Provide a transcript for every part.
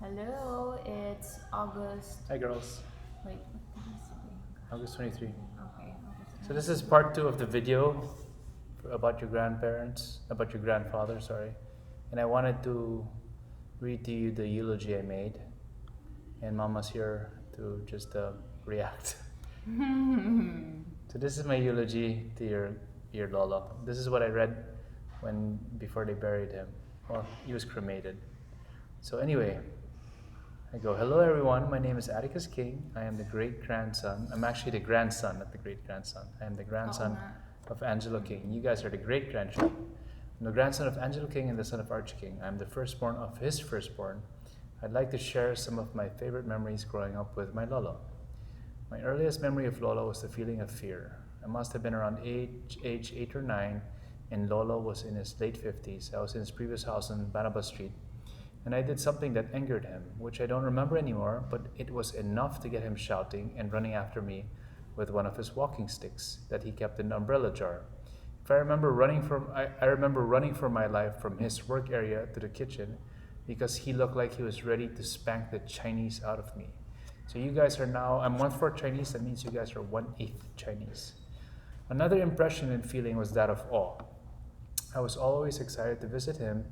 Hello, it's August. Hi girls, Wait, what did you say? August 23. Okay, August So this 20. is part 2 of the video about about your grandfather, sorry. And I wanted to read to you the eulogy I made. And Mama's here to just react. So this is my eulogy to your Lolo. This is what I read before they buried him. Well, he was cremated. So anyway, I go, hello everyone, my name is Atticus King. I am the great grandson. I'm actually the grandson, not the great grandson. I am the grandson of Angelo King. You guys are the great grandchildren. I'm the grandson of Angelo King and the son of Archie King. I'm the firstborn of his firstborn. I'd like to share some of my favorite memories growing up with my Lolo. My earliest memory of Lolo was the feeling of fear. I must have been around age 8 or 9, and Lolo was in his late 50s. I was in his previous house on Banaba Street, and I did something that angered him, which I don't remember anymore, but it was enough to get him shouting and running after me with one of his walking sticks that he kept in the umbrella jar. If I remember I remember running for my life from his work area to the kitchen because he looked like he was ready to spank the Chinese out of me. So you guys are now, I'm 1/4 Chinese, that means you guys are 1/8 Chinese. Another impression and feeling was that of awe. I was always excited to visit him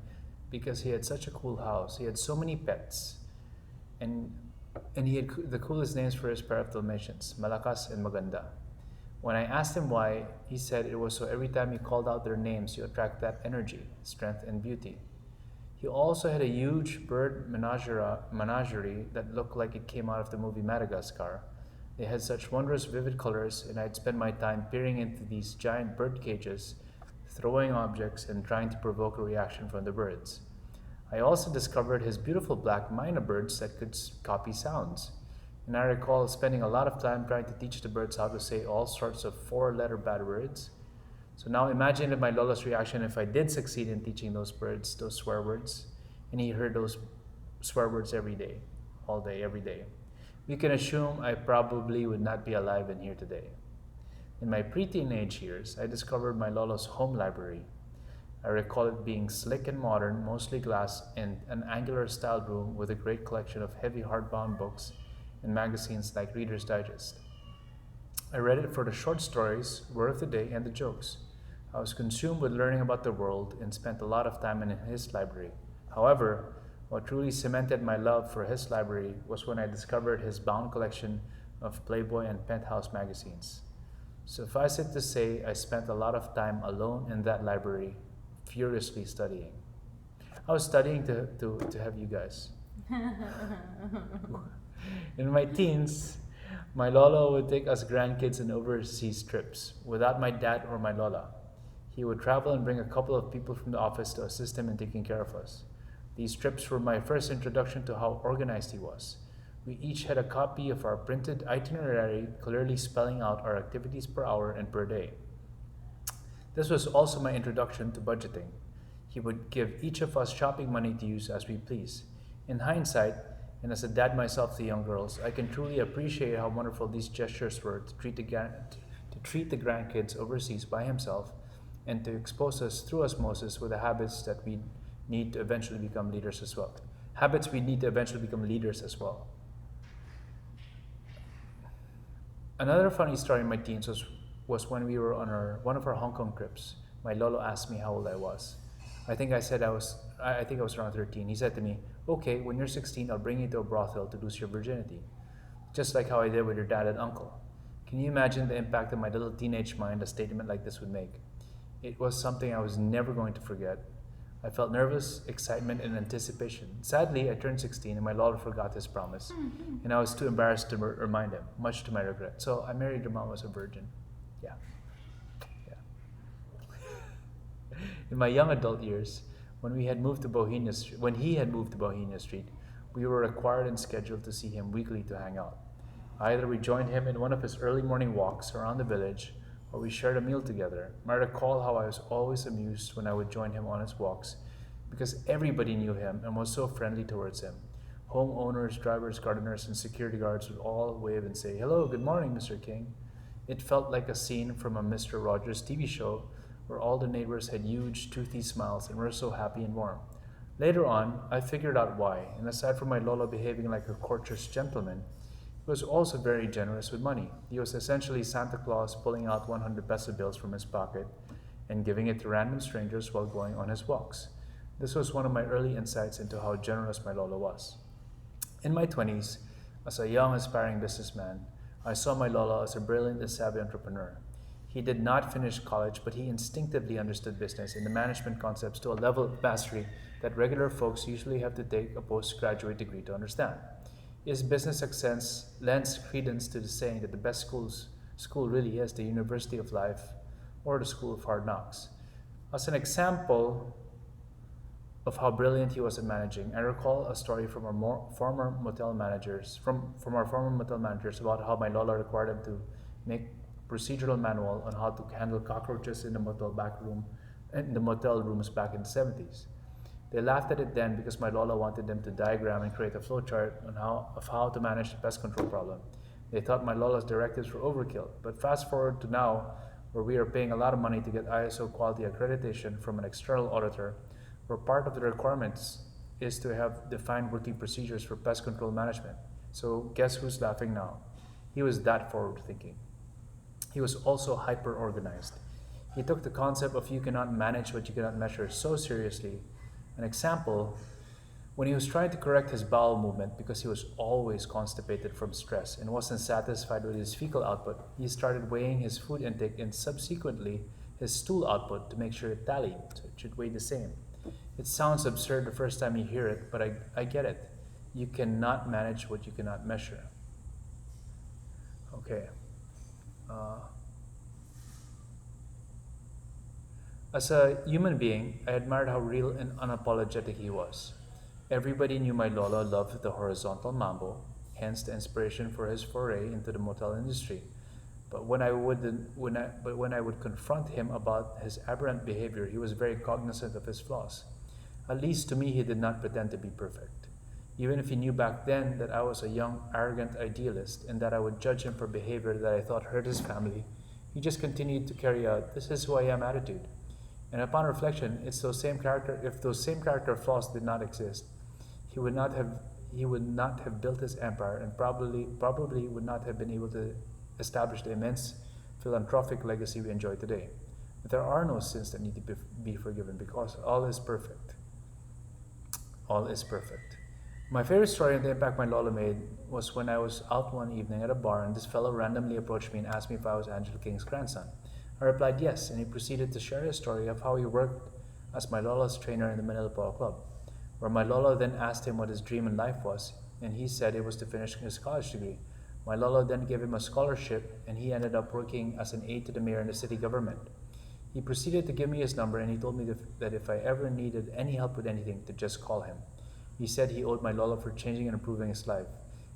because he had such a cool house. He had so many pets, and he had the coolest names for his pair of Dalmatians, Malakas and Maganda. When I asked him why, he said it was so every time you called out their names, you attract that energy, strength, and beauty. He also had a huge bird menagerie that looked like it came out of the movie Madagascar. They had such wondrous, vivid colors, and I'd spend my time peering into these giant bird cages, throwing objects, and trying to provoke a reaction from the birds. I also discovered his beautiful black myna birds that could copy sounds. And I recall spending a lot of time trying to teach the birds how to say all sorts of 4-letter bad words. So now imagine my Lola's reaction if I did succeed in teaching those birds those swear words, and he heard those swear words every day, all day, every day. We can assume I probably would not be alive and here today. In my pre-teenage years, I discovered my Lola's home library. I recall it being slick and modern, mostly glass, and an angular-styled room with a great collection of heavy hardbound books and magazines like Reader's Digest. I read it for the short stories, word of the day, and the jokes. I was consumed with learning about the world and spent a lot of time in his library. However, what truly cemented my love for his library was when I discovered his bound collection of Playboy and Penthouse magazines. Suffice it to say, I spent a lot of time alone in that library, furiously studying. I was studying to have you guys. In my teens, my Lola would take us grandkids on overseas trips without my dad or my Lola. He would travel and bring a couple of people from the office to assist him in taking care of us. These trips were my first introduction to how organized he was. We each had a copy of our printed itinerary clearly spelling out our activities per hour and per day. This was also my introduction to budgeting. He would give each of us shopping money to use as we please. In hindsight, and as a dad myself to young girls, I can truly appreciate how wonderful these gestures were to treat the grandkids overseas by himself and to expose us through osmosis with the habits that we need to eventually become leaders as well. Habits we need to eventually become leaders as well. Another funny story in my teens was when we were on one of our Hong Kong trips. My Lolo asked me how old I was. I think I was around 13. He said to me, "Okay, when you're 16, I'll bring you to a brothel to lose your virginity." Just like how I did with your dad and uncle. Can you imagine the impact on my little teenage mind a statement like this would make? It was something I was never going to forget. I felt nervous, excitement, and anticipation. Sadly, I turned 16 and my Lolo forgot his promise, and I was too embarrassed to remind him, much to my regret. So I married your mom as a virgin. Yeah. Yeah. In my young adult years, when he had moved to Bohemia Street, we were required and scheduled to see him weekly to hang out. Either we joined him in one of his early morning walks around the village, or we shared a meal together. I recall how I was always amused when I would join him on his walks, because everybody knew him and was so friendly towards him. Homeowners, drivers, gardeners, and security guards would all wave and say, "Hello, good morning, Mr. King." It felt like a scene from a Mr. Rogers TV show where all the neighbors had huge, toothy smiles and were so happy and warm. Later on, I figured out why, and aside from my Lolo behaving like a courteous gentleman, he was also very generous with money. He was essentially Santa Claus pulling out 100 peso bills from his pocket and giving it to random strangers while going on his walks. This was one of my early insights into how generous my Lolo was. In my 20s, as a young aspiring businessman, I saw my Lolo as a brilliant and savvy entrepreneur. He did not finish college, but he instinctively understood business and the management concepts to a level of mastery that regular folks usually have to take a postgraduate degree to understand. His business success lends credence to the saying that the best school really is the University of Life or the School of Hard Knocks. As an example of how brilliant he was at managing, I recall a story from our former motel managers about how my Lola required him to make procedural manual on how to handle cockroaches in the motel rooms back in the 70s. They laughed at it then because my Lola wanted them to diagram and create a flowchart of how to manage the pest control problem. They thought my Lola's directives were overkill, but fast forward to now, where we are paying a lot of money to get ISO quality accreditation from an external auditor, where part of the requirements is to have defined working procedures for pest control management. So guess who's laughing now? He was that forward thinking. He was also hyper organized. He took the concept of you cannot manage what you cannot measure so seriously. An example, when he was trying to correct his bowel movement because he was always constipated from stress and wasn't satisfied with his fecal output, he started weighing his food intake and subsequently his stool output to make sure it tallied, so it should weigh the same. It sounds absurd the first time you hear it, but I get it. You cannot manage what you cannot measure. Okay. Uh, As a human being, I admired how real and unapologetic he was. Everybody knew my Lolo loved the horizontal mambo, hence the inspiration for his foray into the motel industry. But when I would confront him about his aberrant behavior, he was very cognizant of his flaws. At least to me, he did not pretend to be perfect. Even if he knew back then that I was a young, arrogant idealist and that I would judge him for behavior that I thought hurt his family, he just continued to carry out "this is who I am" attitude. And upon reflection, if those same character flaws did not exist, he would not have he would not have built his empire and probably would not have been able to establish the immense philanthropic legacy we enjoy today. But there are no sins that need to be forgiven because all is perfect. All is perfect. My favorite story and the impact my Lola made was when I was out one evening at a bar and this fellow randomly approached me and asked me if I was Angela King's grandson. I replied yes, and he proceeded to share his story of how he worked as my Lola's trainer in the Manila Polo Club, where my Lola then asked him what his dream in life was, and he said it was to finish his college degree. My Lola then gave him a scholarship, and he ended up working as an aide to the mayor in the city government. He proceeded to give me his number, and he told me that if I ever needed any help with anything, to just call him. He said he owed my Lola for changing and improving his life,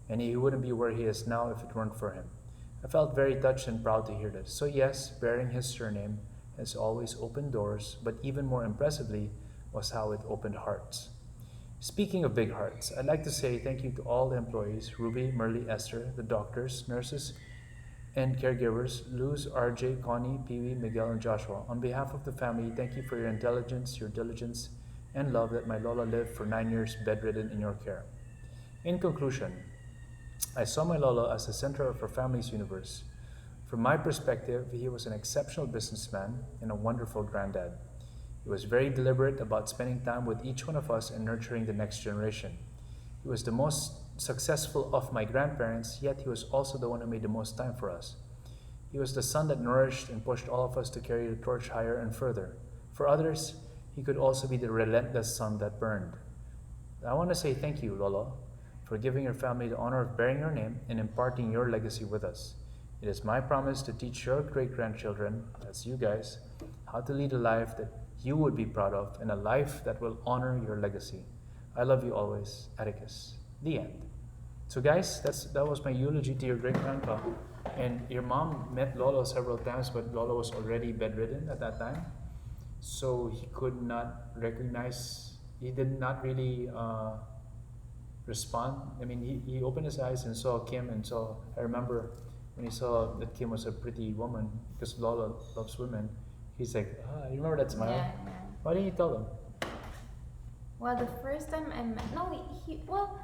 and he wouldn't be where he is now if it weren't for him. I felt very touched and proud to hear this. So yes, bearing his surname has always opened doors, but even more impressively was how it opened hearts. Speaking of big hearts, I'd like to say thank you to all the employees, Ruby, Merly, Esther, the doctors, nurses, and caregivers, Luz, RJ, Connie, Pee-wee, Miguel, and Joshua. On behalf of the family, thank you for your intelligence, your diligence, and love that my Lola lived for 9 years bedridden in your care. In conclusion, I saw my Lolo as the center of our family's universe. From my perspective, he was an exceptional businessman and a wonderful granddad. He was very deliberate about spending time with each one of us and nurturing the next generation. He was the most successful of my grandparents, yet he was also the one who made the most time for us. He was the son that nourished and pushed all of us to carry the torch higher and further. For others, he could also be the relentless sun that burned. I want to say thank you, Lolo, for giving your family the honor of bearing your name and imparting your legacy with us. It is my promise to teach your great grandchildren, that's you guys, how to lead a life that you would be proud of and a life that will honor your legacy. I love you always, Atticus. The end. So guys, that was my eulogy to your great grandpa. And your mom met Lolo several times, but Lolo was already bedridden at that time. So he could not recognize, he did not really respond. I mean, he opened his eyes and saw Kim and saw, I remember when he saw that Kim was a pretty woman, because Lola loves women, he's like, you remember that smile? Yeah, yeah. Why didn't you tell them? Well, the first time I met, no, well,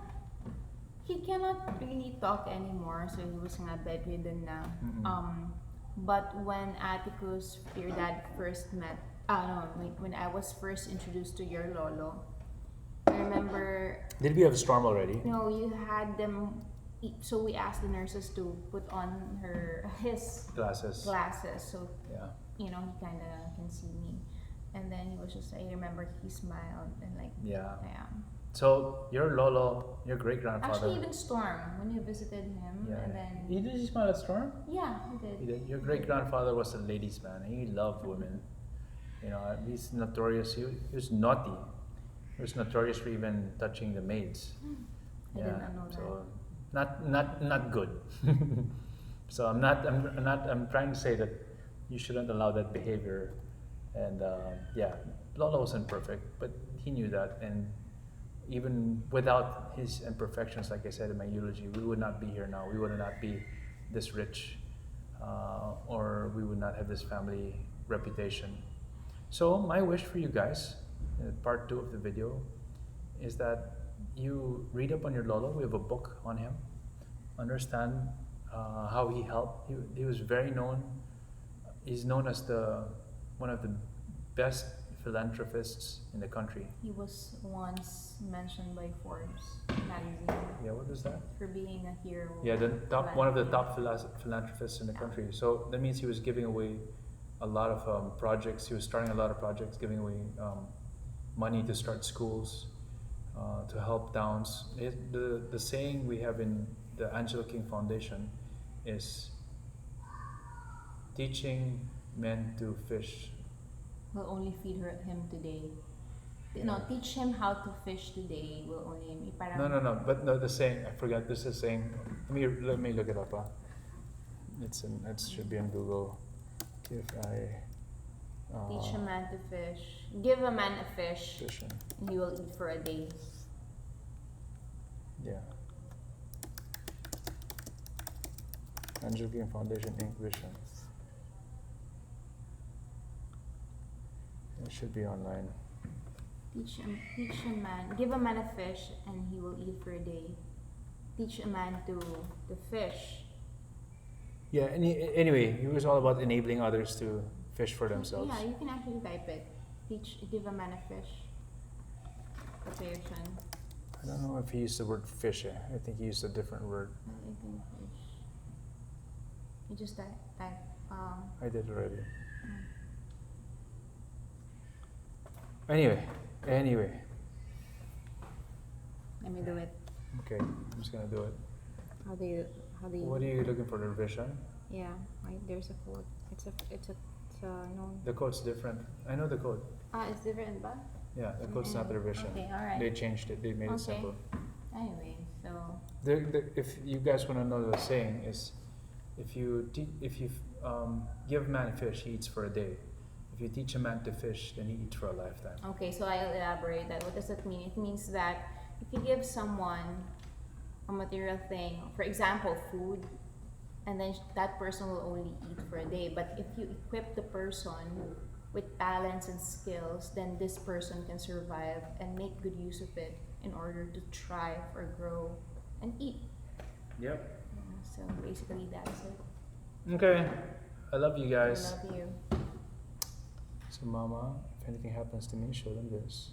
he cannot really talk anymore, so he was nga bedridden na. Mm-mm. But when Atticus, your dad, first met, no, when I was first introduced to your lolo, I remember, Did we have a storm already? no, you had them, so we asked the nurses to put on his Glasses. glasses, so Yeah. he kind of can see me. And then he was just, I remember he smiled and like, Yeah. yeah. So your lolo, your great grandfather. Actually, even Storm, when you visited him, Yeah. and then Did he smile at Storm? yeah, he did. He did. Your great grandfather was a ladies' man. He loved women. You know, he's notorious. He was naughty. He was notorious for even touching the maids. I did not know that. So not good. So I'm trying to say that you shouldn't allow that behavior. And yeah, Lolo wasn't perfect, but he knew that. And even without his imperfections, like I said in my eulogy, we would not be here now. We would not be this rich, or we would not have this family reputation. So my wish for you guys, part 2 of the video, is that you read up on your Lolo. We have a book on him. Understand how he helped. He was very known. He's known as one of the best philanthropists in the country. He was once mentioned by Forbes magazine Yeah, what was that? for being a hero. Yeah, one of the top philanthropists in the country. So that means he was giving away a lot of projects. He was starting a lot of projects, giving away money to start schools, to help downs. The saying we have in the Angela King Foundation is teaching men to fish. Will only feed him today. No, teach him how to fish today. Will only parang, No. But no, the saying, I forgot. This is saying. Let me look it up. It should be on Google. If I teach a man to fish. Give a man a fish, fishing. and he will eat for a day. Yeah. Angel King Foundation Inc. Vision. It should be online. Teach a man. Give a man a fish, and he will eat for a day. Teach a man to fish. Yeah. Anyway, he was all about enabling others to fish for themselves. Yeah, you can actually type it. Give a man a fish. Quotation. I don't know if he used the word fish. I think he used a different word. I think fish. You just type. I did already. Mm. Anyway. Let me do it. Okay, I'm just gonna do it. How do you? What are you looking for, the revision? Yeah, right. There's a code. It's known. The code's different. I know the code. It's different, but Yeah, the code's not the revision. okay, alright. They changed it. They made it Okay. simple. anyway, so If you guys want to know the saying is, if you give a man a fish, he eats for a day. If you teach a man to fish, then he eats for a lifetime. okay, so I'll elaborate that. What does that mean? It means that if you give someone a material thing, for example, food, and then that person will only eat for a day. But if you equip the person with talents and skills, then this person can survive and make good use of it in order to thrive or grow and eat. Yep. Yeah, so basically that's it. Okay. I love you I guys. love you. So, Mama, if anything happens to me, show them this.